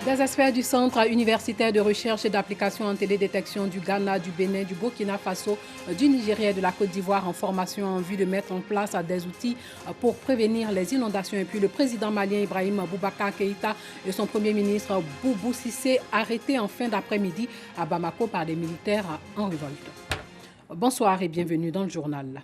Des experts du Centre universitaire de recherche et d'application en télédétection du Ghana, du Bénin, du Burkina Faso, du Nigeria et de la Côte d'Ivoire en formation en vue de mettre en place des outils pour prévenir les inondations. Et puis le président malien Ibrahim Boubacar Keïta et son premier ministre Boubou Cissé arrêtés en fin d'après-midi à Bamako par des militaires en révolte. Bonsoir et bienvenue dans le journal.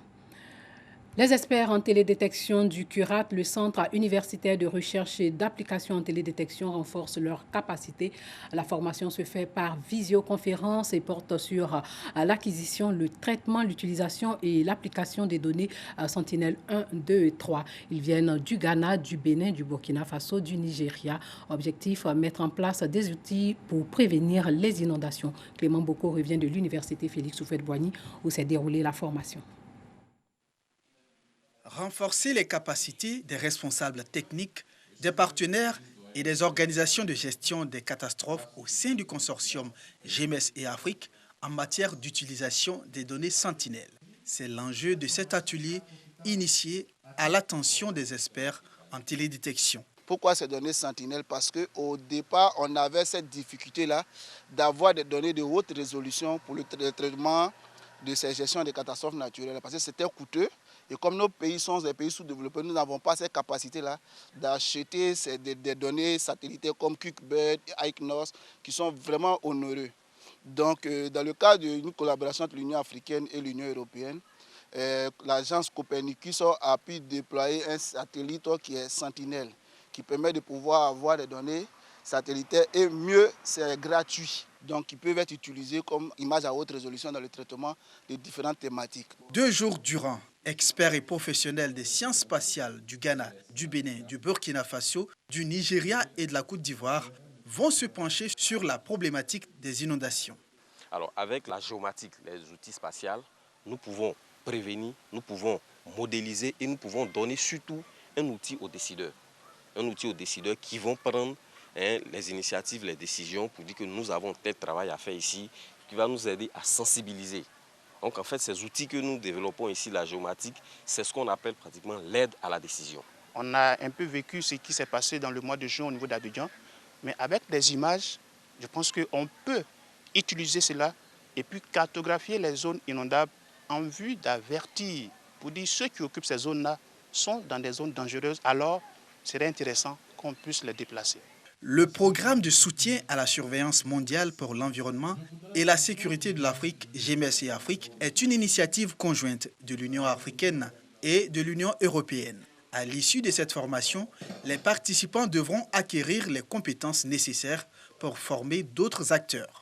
Les experts en télédétection du CURAT, le Centre universitaire de recherche et d'application en télédétection, renforcent leurs capacités. La formation se fait par visioconférence et porte sur l'acquisition, le traitement, l'utilisation et l'application des données Sentinelle 1, 2 et 3. Ils viennent du Ghana, du Bénin, du Burkina Faso, du Nigeria. Objectif, mettre en place des outils pour prévenir les inondations. Clément Boko revient de l'université Félix Houphouët-Boigny où s'est déroulée la formation. Renforcer les capacités des responsables techniques, des partenaires et des organisations de gestion des catastrophes au sein du consortium GMS et Afrique en matière d'utilisation des données Sentinelle. C'est l'enjeu de cet atelier initié à l'attention des experts en télédétection. Pourquoi ces données Sentinelle? Parce qu'au départ, on avait cette difficulté-là d'avoir des données de haute résolution pour le traitement de ces gestions des catastrophes naturelles, parce que c'était coûteux. Et comme nos pays sont des pays sous-développés, nous n'avons pas cette capacité-là d'acheter des données satellitaires comme QuickBird et ICNOS qui sont vraiment onéreux. Donc, dans le cadre d'une collaboration entre l'Union africaine et l'Union européenne, l'agence Copernicus a pu déployer un satellite qui est Sentinelle, qui permet de pouvoir avoir des données satellitaires et mieux, c'est gratuit. Donc, ils peuvent être utilisés comme images à haute résolution dans le traitement de différentes thématiques. 2 jours durant, experts et professionnels des sciences spatiales du Ghana, du Bénin, du Burkina Faso, du Nigeria et de la Côte d'Ivoire vont se pencher sur la problématique des inondations. Alors, avec la géomatique, les outils spatials, nous pouvons prévenir, nous pouvons modéliser et nous pouvons donner surtout un outil aux décideurs. Un outil aux décideurs qui vont prendre les initiatives, les décisions pour dire que nous avons tel travail à faire ici, qui va nous aider à sensibiliser. Donc en fait, ces outils que nous développons ici, la géomatique, c'est ce qu'on appelle pratiquement l'aide à la décision. On a un peu vécu ce qui s'est passé dans le mois de juin au niveau d'Abidjan, mais avec des images, je pense qu'on peut utiliser cela et puis cartographier les zones inondables en vue d'avertir, pour dire ceux qui occupent ces zones-là sont dans des zones dangereuses, alors il serait intéressant qu'on puisse les déplacer. Le programme de soutien à la surveillance mondiale pour l'environnement et la sécurité de l'Afrique, GMS et Afrique, est une initiative conjointe de l'Union africaine et de l'Union européenne. À l'issue de cette formation, les participants devront acquérir les compétences nécessaires pour former d'autres acteurs.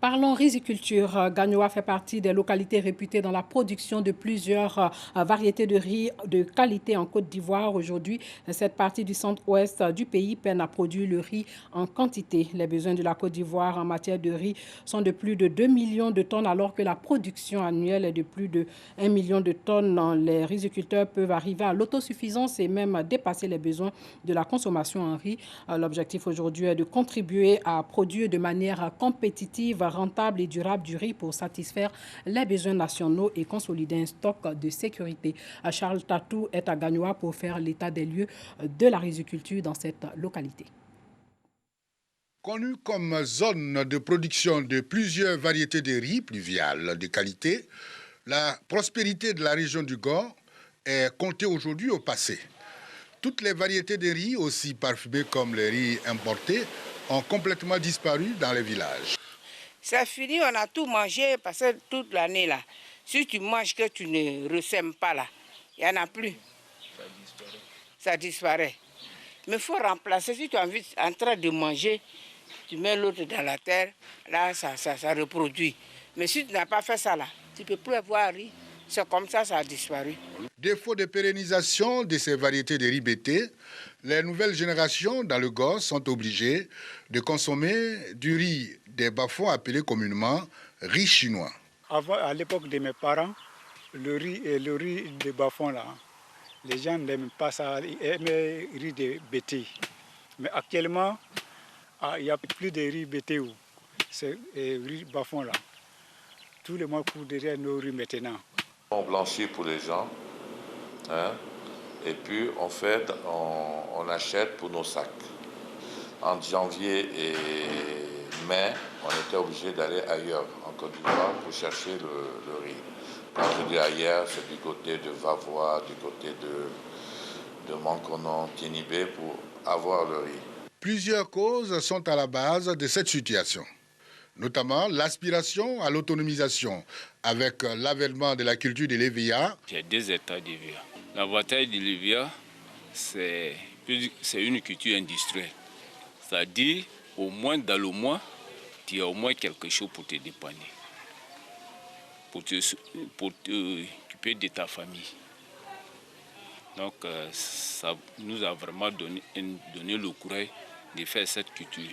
Parlons riziculture. Gagnoa fait partie des localités réputées dans la production de plusieurs variétés de riz de qualité en Côte d'Ivoire. Aujourd'hui, cette partie du centre-ouest du pays peine à produire le riz en quantité. Les besoins de la Côte d'Ivoire en matière de riz sont de plus de 2 millions de tonnes alors que la production annuelle est de plus de 1 million de tonnes. Les riziculteurs peuvent arriver à l'autosuffisance et même dépasser les besoins de la consommation en riz. L'objectif aujourd'hui est de contribuer à produire de manière compétitive, rentable et durable du riz pour satisfaire les besoins nationaux et consolider un stock de sécurité. Charles Tatou est à Gagnoa pour faire l'état des lieux de la riziculture dans cette localité. Connue comme zone de production de plusieurs variétés de riz pluviales de qualité, la prospérité de la région du Gor est comptée aujourd'hui au passé. Toutes les variétés de riz, aussi parfumées comme les riz importés, ont complètement disparu dans les villages. C'est fini, on a tout mangé parce que toute l'année là. Si tu manges que tu ne ressèmes pas là, il n'y en a plus. Ça disparaît. Mais il faut remplacer. Si tu es en train de manger, tu mets l'autre dans la terre, là ça reproduit. Mais si tu n'as pas fait ça là, tu ne peux plus avoir riz. C'est comme ça a disparu. Défaut de pérennisation de ces variétés de riz BT, les nouvelles générations dans le Gor sont obligées de consommer du riz des bas-fonds appelés communément riz chinois. Avant, à l'époque de mes parents, le riz des bas-fonds là, les gens n'aiment pas ça, ils aimaient le riz de BT. Mais actuellement, il n'y a plus de riz BT, c'est riz bas-fonds là. Tout le monde court derrière nos riz maintenant. On blanchit pour les gens, hein, et puis en fait, on achète pour nos sacs. En janvier et mai, on était obligé d'aller ailleurs, en Côte d'Ivoire, pour chercher le riz. Quand je dis ailleurs, c'est du côté de Vavois, du côté de Mankonon, Tinibé, pour avoir le riz. Plusieurs causes sont à la base de cette situation, notamment l'aspiration à l'autonomisation avec l'avènement de la culture de l'EVIA. J'ai 2 hectares d'EVIA. L'avantage de l'EVIA, c'est une culture industrielle. C'est-à-dire, au moins dans le mois, tu as au moins quelque chose pour te dépanner, pour t'occuper de ta famille. Donc, ça nous a vraiment donné le courage de faire cette culture.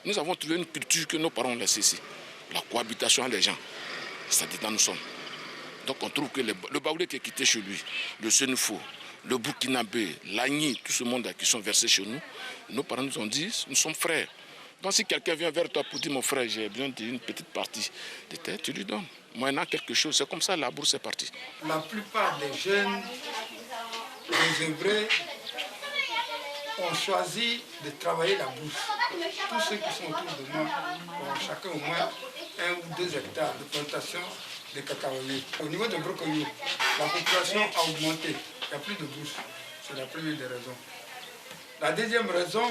Nous avons trouvé une culture que nos parents ont laissée ici. La cohabitation des gens, ça dedans nous sommes. Donc on trouve que le Baoulé qui est quitté chez lui, le Sénoufo, le Burkinabé, l'Agni, tout ce monde qui sont versés chez nous, nos parents nous ont dit, nous sommes frères. Donc si quelqu'un vient vers toi pour dire, mon frère, j'ai besoin d'une petite partie de terre, tu lui donnes. Moyennant quelque chose, c'est comme ça, la bourse est partie. La plupart des jeunes, des œuvrés, ont choisi de travailler la bourse. Tous ceux qui sont autour de moi ont chacun au moins 1 ou 2 hectares de plantation de cacaoyers. Au niveau de Brocoyou, la population a augmenté. Il n'y a plus de bourse. C'est la première des raisons. La deuxième raison,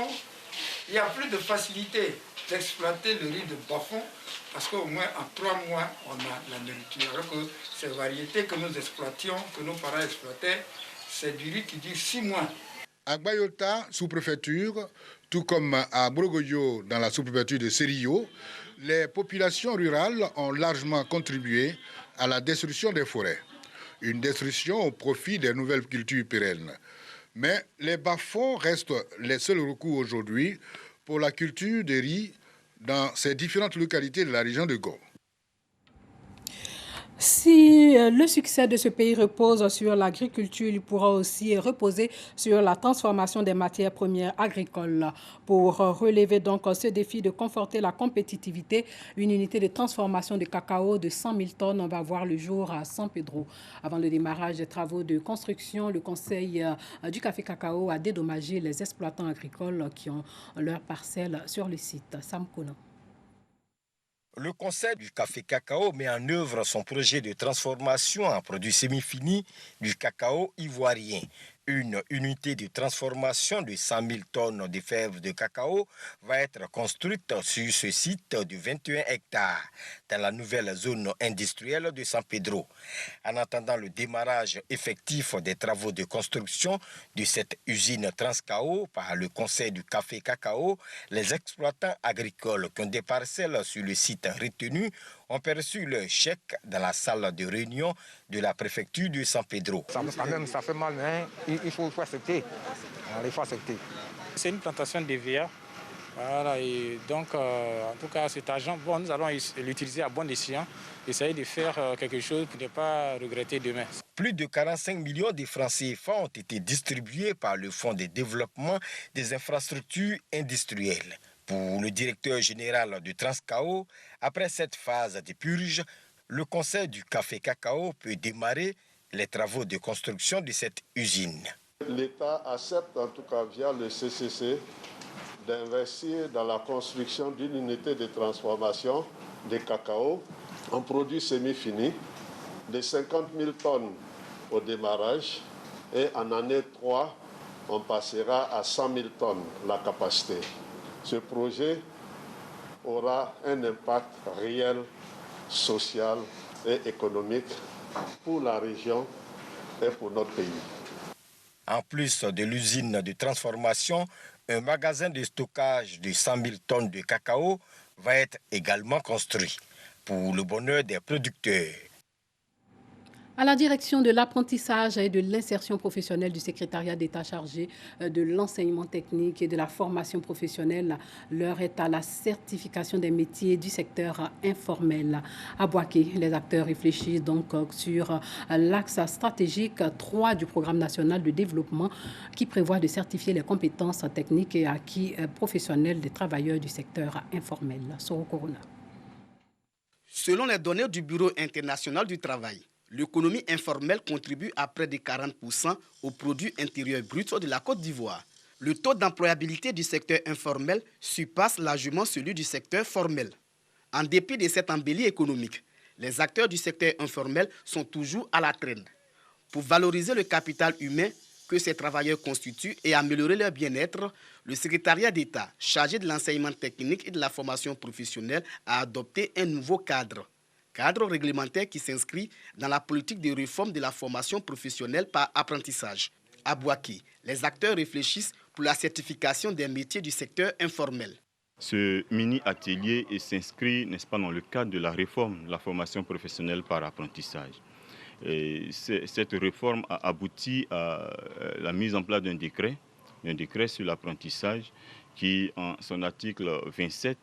il n'y a plus de facilité d'exploiter le riz de bas-fond parce qu'au moins en 3 mois, on a la nourriture. Alors que ces variétés que nous exploitions, que nos parents exploitaient, c'est du riz qui dure 6 mois. À Gbayota, sous-préfecture, tout comme à Brogoyo, dans la sous-préfecture de Serio, les populations rurales ont largement contribué à la destruction des forêts. Une destruction au profit des nouvelles cultures pérennes. Mais les bas-fonds restent les seuls recours aujourd'hui pour la culture des riz dans ces différentes localités de la région de Gao. Si le succès de ce pays repose sur l'agriculture, il pourra aussi reposer sur la transformation des matières premières agricoles. Pour relever donc ce défi de conforter la compétitivité, une unité de transformation de cacao de 100 000 tonnes va voir le jour à San Pedro. Avant le démarrage des travaux de construction, le Conseil du café cacao a dédommagé les exploitants agricoles qui ont leurs parcelles sur le site. Sam Konan. Le Conseil du café cacao met en œuvre son projet de transformation en produit semi-fini du cacao ivoirien. Une unité de transformation de 100 000 tonnes de fèves de cacao va être construite sur ce site de 21 hectares dans la nouvelle zone industrielle de San Pedro. En attendant le démarrage effectif des travaux de construction de cette usine Transcao par le Conseil du café cacao, les exploitants agricoles qui ont des parcelles sur le site retenu ont perçu le chèque dans la salle de réunion de la préfecture de San Pedro. Ça fait mal, mais il faut accepter. Il faut accepter. C'est une plantation d'EVIA. Voilà, et donc, en tout cas, cet argent, nous allons l'utiliser à bon escient, essayer de faire quelque chose pour ne pas regretter demain. Plus de 45 millions de francs CFA ont été distribués par le Fonds de développement des infrastructures industrielles. Pour le directeur général de Transcao, après cette phase de purge, le Conseil du café cacao peut démarrer les travaux de construction de cette usine. L'État accepte, en tout cas via le CCC, d'investir dans la construction d'une unité de transformation de cacao en produits semi-finis de 50 000 tonnes au démarrage et en année 3, on passera à 100 000 tonnes la capacité. Ce projet aura un impact réel, social et économique pour la région et pour notre pays. En plus de l'usine de transformation, un magasin de stockage de 100 000 tonnes de cacao va être également construit pour le bonheur des producteurs. À la direction de l'apprentissage et de l'insertion professionnelle du secrétariat d'État chargé de l'enseignement technique et de la formation professionnelle, l'heure est à la certification des métiers du secteur informel. À Boaké, les acteurs réfléchissent donc sur l'axe stratégique 3 du programme national de développement qui prévoit de certifier les compétences techniques et acquis professionnels des travailleurs du secteur informel. Soro Corona. Selon les données du Bureau international du travail, l'économie informelle contribue à près de 40% au produit intérieur brut de la Côte d'Ivoire. Le taux d'employabilité du secteur informel surpasse largement celui du secteur formel. En dépit de cette embellie économique, les acteurs du secteur informel sont toujours à la traîne. Pour valoriser le capital humain que ces travailleurs constituent et améliorer leur bien-être, le secrétariat d'État chargé de l'enseignement technique et de la formation professionnelle a adopté un nouveau cadre réglementaire qui s'inscrit dans la politique de réforme de la formation professionnelle par apprentissage. À Bouaké, les acteurs réfléchissent pour la certification des métiers du secteur informel. Ce mini-atelier s'inscrit, n'est-ce pas, dans le cadre de la réforme de la formation professionnelle par apprentissage. Et cette réforme a abouti à la mise en place d'un décret sur l'apprentissage qui, en son article 27,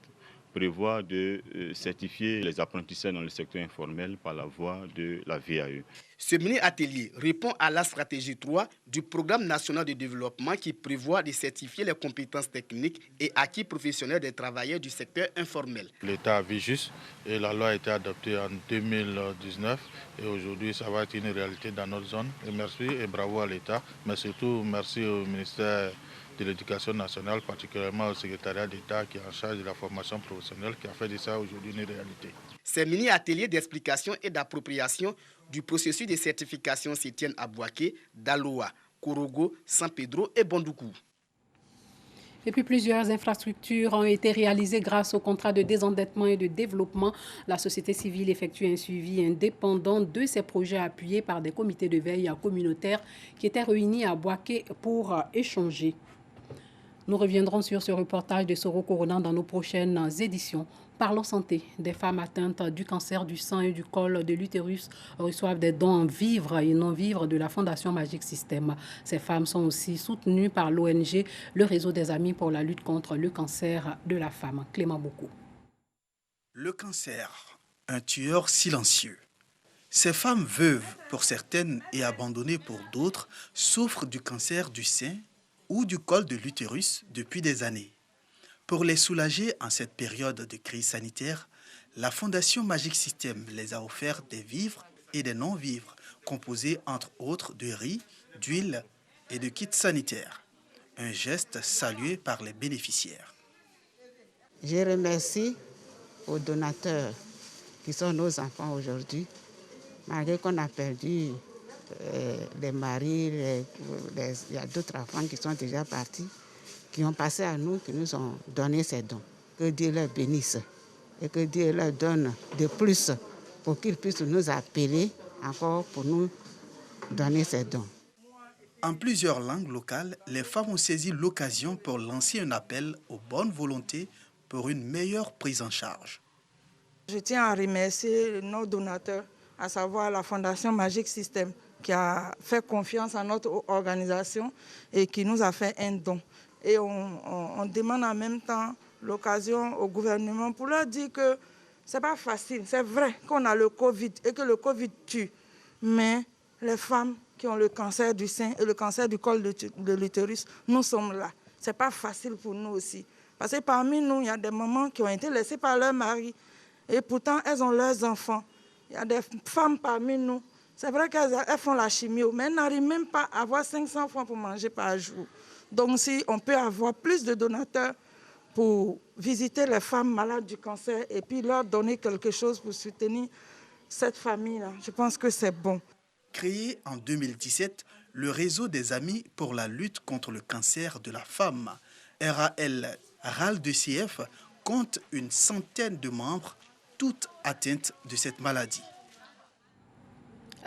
prévoit de certifier les apprentissages dans le secteur informel par la voie de la VAE. Ce mini-atelier répond à la stratégie 3 du Programme national de développement qui prévoit de certifier les compétences techniques et acquis professionnels des travailleurs du secteur informel. L'État a vu juste et la loi a été adoptée en 2019 et aujourd'hui ça va être une réalité dans notre zone. Et merci et bravo à l'État, mais surtout merci au ministère de l'Éducation nationale, particulièrement au secrétariat d'État qui est en charge de la formation professionnelle, qui a fait de ça aujourd'hui une réalité. Ces mini-ateliers d'explication et d'appropriation du processus de certification s'y tiennent à Bouaké, Daloa, Korogo, San Pedro et Bondoukou. Et puis plusieurs infrastructures ont été réalisées grâce au contrat de désendettement et de développement. La société civile effectue un suivi indépendant de ces projets appuyés par des comités de veille communautaires qui étaient réunis à Bouaké pour échanger. Nous reviendrons sur ce reportage de Soro Corona dans nos prochaines éditions. Parlons santé. Des femmes atteintes du cancer du sein et du col de l'utérus reçoivent des dons en vivres et non-vivres de la Fondation Magic System. Ces femmes sont aussi soutenues par l'ONG, le réseau des Amis pour la lutte contre le cancer de la femme. Clément Bocou. Le cancer, un tueur silencieux. Ces femmes veuves pour certaines et abandonnées pour d'autres souffrent du cancer du sein ou du col de l'utérus depuis des années. Pour les soulager en cette période de crise sanitaire, la Fondation Magic System les a offert des vivres et des non-vivres composés entre autres de riz, d'huile et de kits sanitaires. Un geste salué par les bénéficiaires. Je remercie aux donateurs qui sont nos enfants aujourd'hui, malgré qu'on a perdu les maris, il y a d'autres enfants qui sont déjà partis, qui ont passé à nous, qui nous ont donné ces dons. Que Dieu les bénisse et que Dieu leur donne de plus pour qu'ils puissent nous appeler encore pour nous donner ces dons. En plusieurs langues locales, les femmes ont saisi l'occasion pour lancer un appel aux bonnes volontés pour une meilleure prise en charge. Je tiens à remercier nos donateurs, à savoir la Fondation Magic System, qui a fait confiance à notre organisation et qui nous a fait un don. Et on demande en même temps l'occasion au gouvernement pour leur dire que ce n'est pas facile. C'est vrai qu'on a le Covid et que le Covid tue. Mais les femmes qui ont le cancer du sein et le cancer du col de l'utérus, nous sommes là. Ce n'est pas facile pour nous aussi. Parce que parmi nous, il y a des mamans qui ont été laissées par leur mari. Et pourtant, elles ont leurs enfants. Il y a des femmes parmi nous. C'est vrai qu'elles font la chimio, mais elles n'arrivent même pas à avoir 500 francs pour manger par jour. Donc si on peut avoir plus de donateurs pour visiter les femmes malades du cancer et puis leur donner quelque chose pour soutenir cette famille-là, je pense que c'est bon. Créé en 2017, le réseau des Amis pour la lutte contre le cancer de la femme, RAL2CF, compte une centaine de membres, toutes atteintes de cette maladie.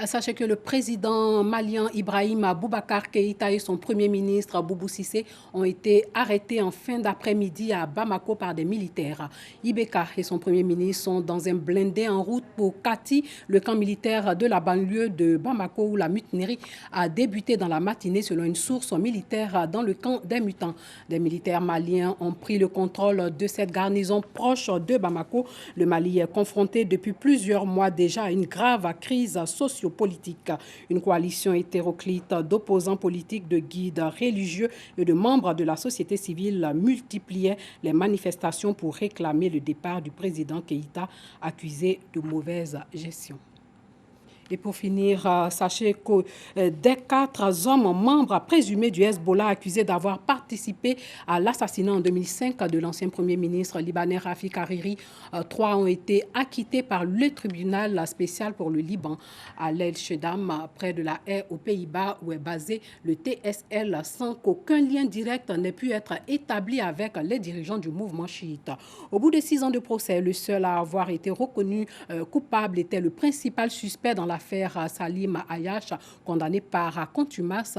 Sachez que le président malien Ibrahim Boubacar Keïta et son premier ministre Boubou Cissé ont été arrêtés en fin d'après-midi à Bamako par des militaires. Ibeka et son premier ministre sont dans un blindé en route pour Kati, le camp militaire de la banlieue de Bamako où la mutinerie a débuté dans la matinée selon une source militaire dans le camp des mutants. Des militaires maliens ont pris le contrôle de cette garnison proche de Bamako. Le Mali est confronté depuis plusieurs mois déjà à une grave crise sociale politique. Une coalition hétéroclite d'opposants politiques, de guides religieux et de membres de la société civile multipliait les manifestations pour réclamer le départ du président Keïta, accusé de mauvaise gestion. Et pour finir, sachez que des 4 hommes membres présumés du Hezbollah accusés d'avoir participé à l'assassinat en 2005 de l'ancien Premier ministre libanais Rafik Hariri, 3 ont été acquittés par le tribunal spécial pour le Liban à l'El Shedam, près de la Haye aux Pays-Bas, où est basé le TSL, sans qu'aucun lien direct n'ait pu être établi avec les dirigeants du mouvement chiite. Au bout de 6 ans de procès, le seul à avoir été reconnu coupable était le principal suspect dans l'affaire Salim Ayash, condamné par contumace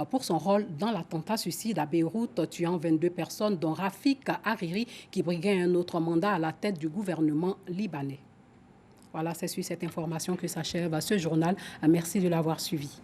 pour son rôle dans l'attentat suicide à Beyrouth, tuant 22 personnes, dont Rafik Hariri, qui briguait un autre mandat à la tête du gouvernement libanais. Voilà, c'est sur cette information que s'achève ce journal. Merci de l'avoir suivi.